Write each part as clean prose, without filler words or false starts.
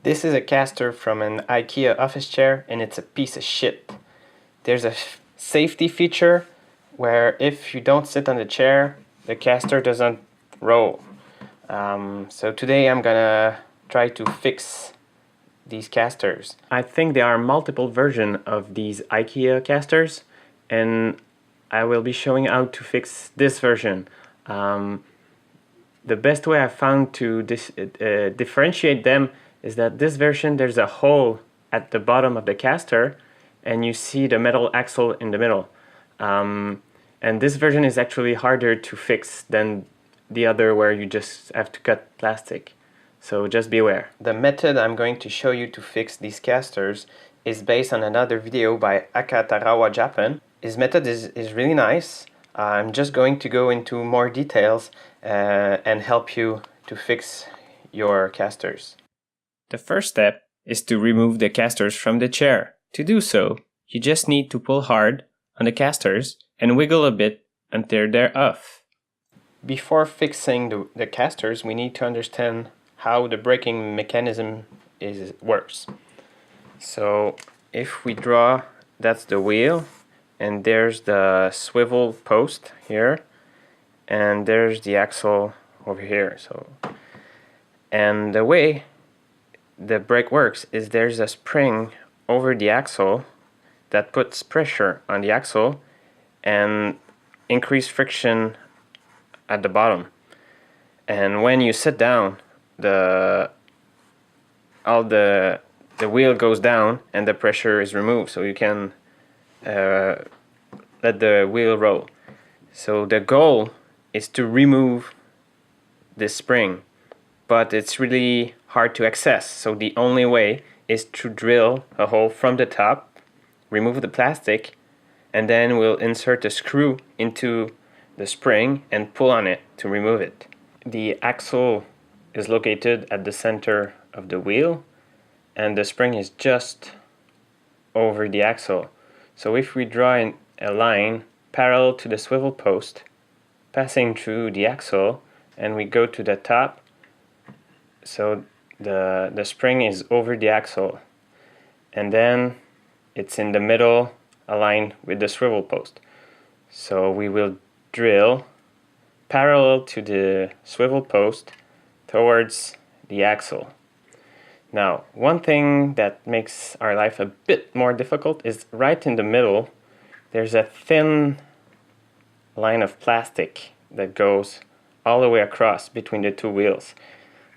This is a caster from an Ikea office chair and it's a piece of shit. There's a safety feature where if you don't sit on the chair, the caster doesn't roll. So today I'm gonna try to fix these casters. I think there are multiple versions of these Ikea casters and I will be showing how to fix this version. The best way I found to differentiate them is that this version there's a hole at the bottom of the caster and you see the metal axle in the middle. And this version is actually harder to fix than the other where you just have to cut plastic. So just be aware. The method I'm going to show you to fix these casters is based on another video by Akatarawa Japan. His method is really nice. I'm just going to go into more details and help you to fix your casters. The first step is to remove the casters from the chair. To do so, you just need to pull hard on the casters and wiggle a bit until they're off. Before fixing the casters, we need to understand how the braking mechanism works. So if we draw, that's the wheel, and there's the swivel post here, and there's the axle over here. And the way the brake works is there's a spring over the axle that puts pressure on the axle and increase friction at the bottom. And when you sit down, the wheel goes down and the pressure is removed, so you can let the wheel roll. So the goal is to remove this spring, but it's really hard to access. So the only way is to drill a hole from the top, remove the plastic, and then we'll insert a screw into the spring and pull on it to remove it. The axle is located at the center of the wheel and the spring is just over the axle. So if we draw a line parallel to the swivel post passing through the axle and we go to the top, so the spring is over the axle and then it's in the middle aligned with the swivel post. So we will drill parallel to the swivel post towards the axle. Now, one thing that makes our life a bit more difficult is right in the middle there's a thin line of plastic that goes all the way across between the two wheels.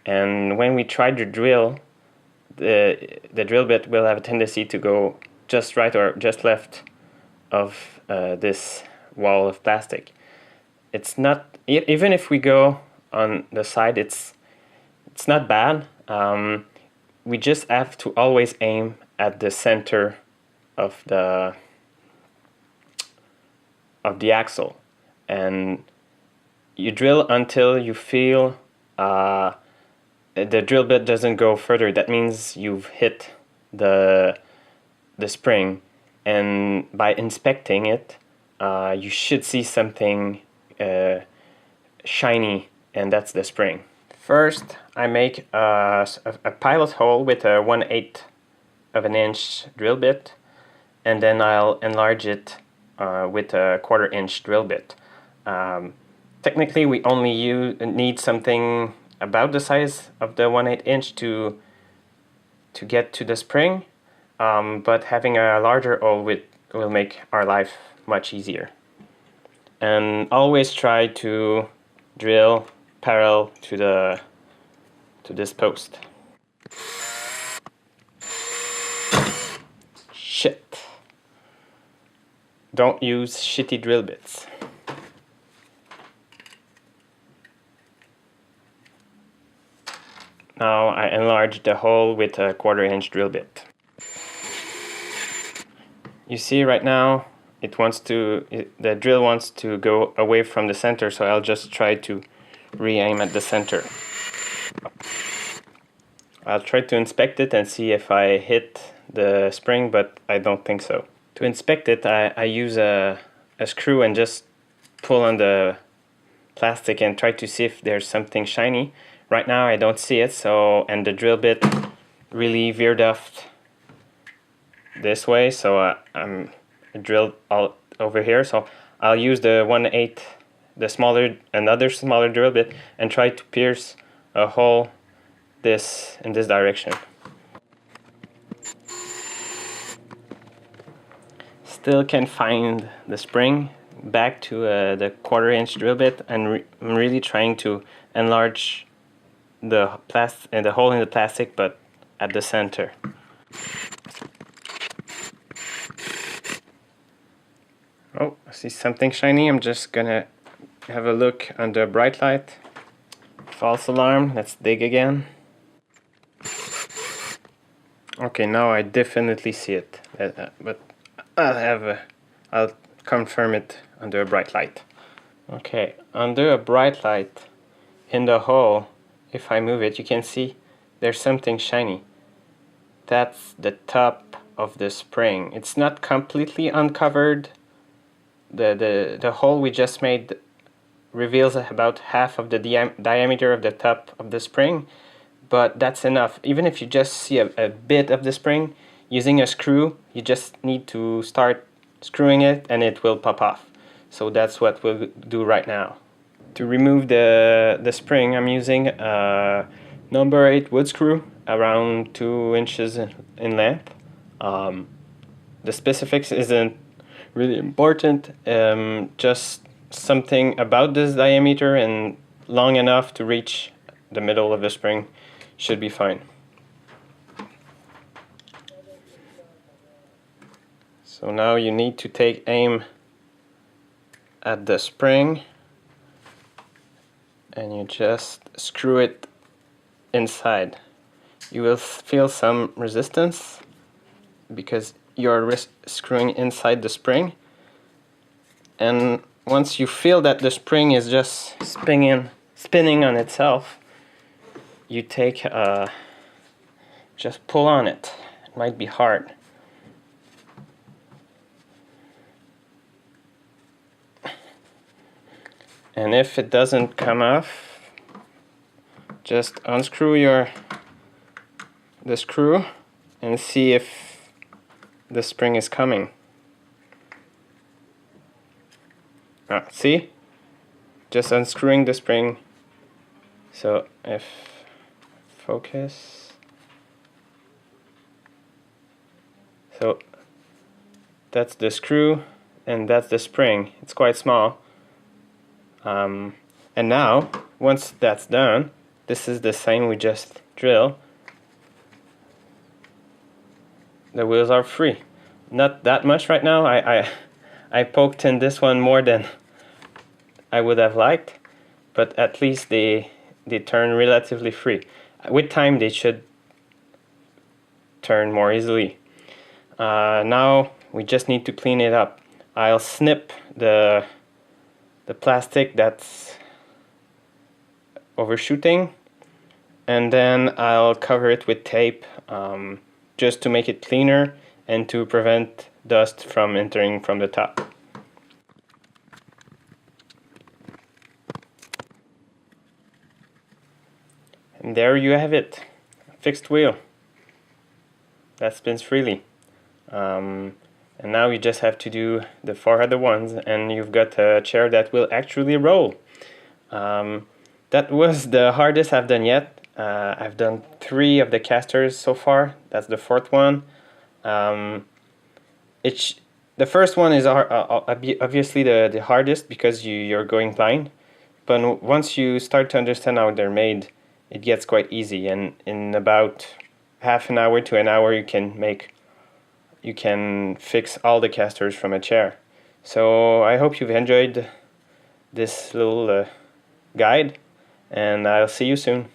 And when we try to drill, the drill bit will have a tendency to go just right or just left of this wall of plastic. It's not, even if we go on the side, it's not bad. We just have to always aim at the center of the axle, and you drill until you feel the drill bit doesn't go further. That means you've hit the spring, and by inspecting it, you should see something shiny, and that's the spring. First, I make a pilot hole with a 1/8 of an inch drill bit, and then I'll enlarge it with a 1/4 inch drill bit. Technically, we only need something about the size of the 1/8 inch to get to the spring, but having a larger hole will make our life much easier. And always try to drill parallel to this post. Shit. Don't use shitty drill bits. Now I enlarge the hole with a 1/4 inch drill bit. You see right now the drill wants to go away from the center, so I'll just try to re-aim at the center. I'll try to inspect it and see if I hit the spring, but I don't think so. To inspect it, I use a screw and just pull on the plastic and try to see if there's something shiny. Right now I don't see it, and the drill bit really veered off this way, so I drilled all over here. So I'll use the 1/8, another smaller drill bit, and try to pierce a hole in this direction. Still can't find the spring. Back to the 1/4-inch drill bit, and I'm really trying to enlarge the hole in the plastic, but at the center. Oh, I see something shiny. I'm just gonna have a look under bright light. False alarm. Let's dig again. Okay, now I definitely see it, but I'll confirm it under a bright light. Okay, under a bright light in the hole, if I move it, you can see there's something shiny. That's the top of the spring. It's not completely uncovered. The hole we just made reveals about half of the diameter of the top of the spring, but that's enough. Even if you just see a bit of the spring, using a screw, you just need to start screwing it and it will pop off. So that's what we'll do right now. To remove the spring, I'm using a number 8 wood screw around 2 inches in length. The specifics isn't really important, just something about this diameter and long enough to reach the middle of the spring should be fine. So now you need to take aim at the spring and you just screw it inside. You will feel some resistance because you're screwing inside the spring, and once you feel that the spring is just spinning on itself, you take just pull on it. It might be hard. And if it doesn't come off, just unscrew the screw and see if the spring is coming. See? Just unscrewing the spring. So if focus. So that's the screw and that's the spring. It's quite small. And now, once that's done, this is the sign we just drilled. The wheels are free. Not that much right now. I poked in this one more than I would have liked, but at least they turn relatively free. With time they should turn more easily. Now we just need to clean it up. I'll snip the plastic that's overshooting, and then I'll cover it with tape, just to make it cleaner and to prevent dust from entering from the top. And there you have it, a fixed wheel that spins freely. And now you just have to do the 4 other ones and you've got a chair that will actually roll. That was the hardest I've done yet. I've done 3 of the casters so far. That's the 4th one. The first one is obviously the hardest because you're going blind. But once you start to understand how they're made, it gets quite easy. And in about half an hour to an hour, you can fix all the casters from a chair. So I hope you've enjoyed this little guide, and I'll see you soon.